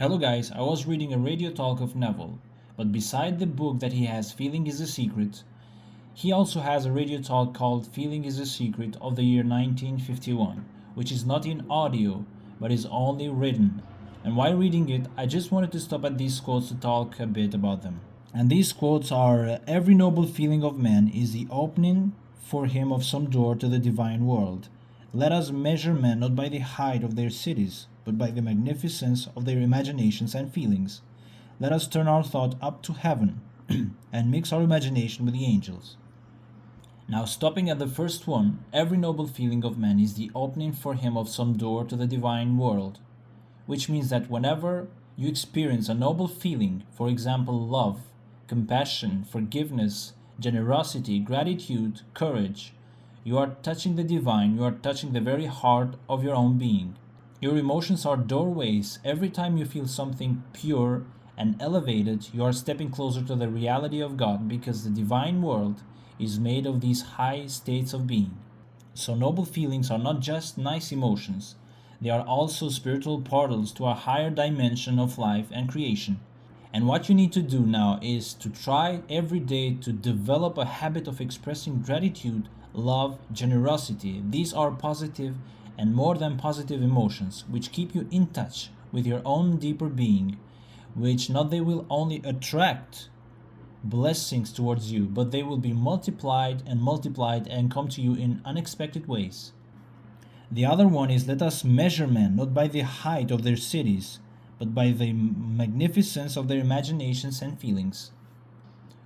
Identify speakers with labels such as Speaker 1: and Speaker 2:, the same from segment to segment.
Speaker 1: Hello guys, I was reading a radio talk of Neville, but beside the book that he has, Feeling is a Secret, he also has a radio talk called Feeling is a Secret of the year 1951, which is not in audio, but is only written. And while reading it, I just wanted to stop at these quotes to talk a bit about them. And these quotes are, every noble feeling of man is the opening for him of some door to the divine world. Let us measure men not by the height of their cities, but by the magnificence of their imaginations and feelings. Let us turn our thought up to heaven and mix our imagination with the angels. Now, stopping at the first one, every noble feeling of man is the opening for him of some door to the divine world, which means that whenever you experience a noble feeling, for example, love, compassion, forgiveness, generosity, gratitude, courage, you are touching the divine, you are touching the very heart of your own being. Your emotions are doorways. Every time you feel something pure and elevated, you are stepping closer to the reality of God, because the divine world is made of these high states of being. So noble feelings are not just nice emotions, they are also spiritual portals to a higher dimension of life and creation. And what you need to do now is to try every day to develop a habit of expressing gratitude, love, generosity. These are positive and more than positive emotions which keep you in touch with your own deeper being, which not they will only attract blessings towards you, but they will be multiplied and come to you in unexpected ways. The other one is, let us measure men not by the height of their cities, but by the magnificence of their imaginations and feelings.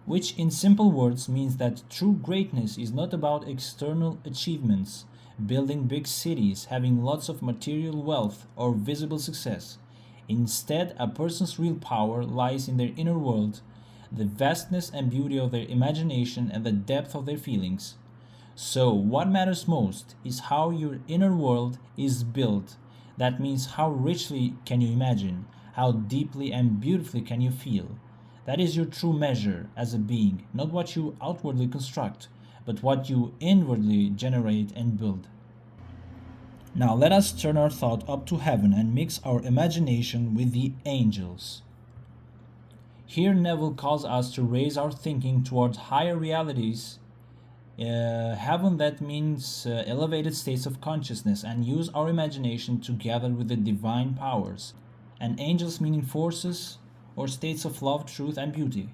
Speaker 1: Which in simple words means that true greatness is not about external achievements, building big cities, having lots of material wealth or visible success. Instead, a person's real power lies in their inner world, the vastness and beauty of their imagination and the depth of their feelings. So, what matters most is how your inner world is built. That means how richly can you imagine, how deeply and beautifully can you feel. That is your true measure as a being, not what you outwardly construct, but what you inwardly generate and build. Now let us turn our thought up to heaven and mix our imagination with the angels. Here Neville calls us to raise our thinking towards higher realities. Heaven, that means elevated states of consciousness, and use our imagination together with the divine powers. And angels meaning forces or states of love, truth, and beauty.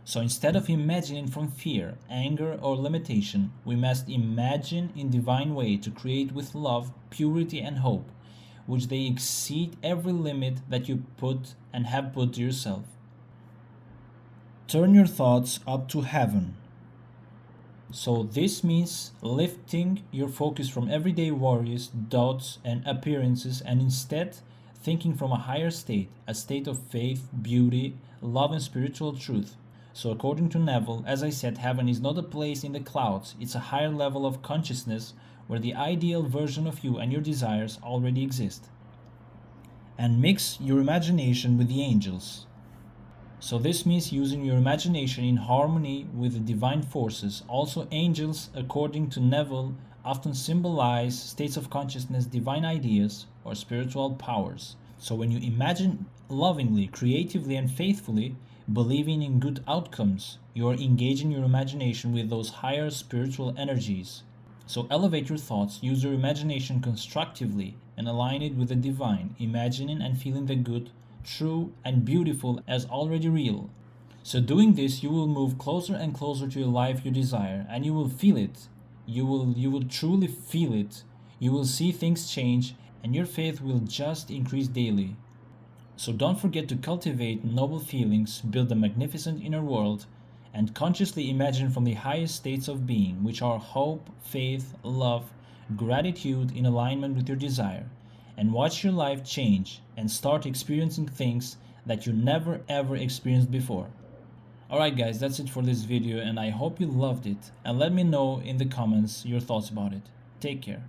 Speaker 1: So instead of imagining from fear, anger, or limitation, we must imagine in divine way to create with love, purity, and hope, which they exceed every limit that you put and have put to yourself. Turn your thoughts up to heaven. So this means lifting your focus from everyday worries, doubts, and appearances, and instead thinking from a higher state, a state of faith, beauty, love, and spiritual truth. So according to Neville, as I said, heaven is not a place in the clouds, it's a higher level of consciousness where the ideal version of you and your desires already exist. And mix your imagination with the angels. So this means using your imagination in harmony with the divine forces. Also, angels, according to Neville, often symbolize states of consciousness, divine ideas, or spiritual powers. So when you imagine lovingly, creatively, and faithfully, believing in good outcomes, you are engaging your imagination with those higher spiritual energies. So elevate your thoughts, use your imagination constructively, and align it with the divine, imagining and feeling the good, true, and beautiful as already real. So doing this, you will move closer and closer to your life you desire, and you will feel it. You will truly feel it. You will see things change, and your faith will just increase daily. So don't forget to cultivate noble feelings, build a magnificent inner world, and consciously imagine from the highest states of being, which are hope, faith, love, gratitude in alignment with your desire. And watch your life change and start experiencing things that you never ever experienced before. Alright guys, that's it for this video, and I hope you loved it, and let me know in the comments your thoughts about it. Take care.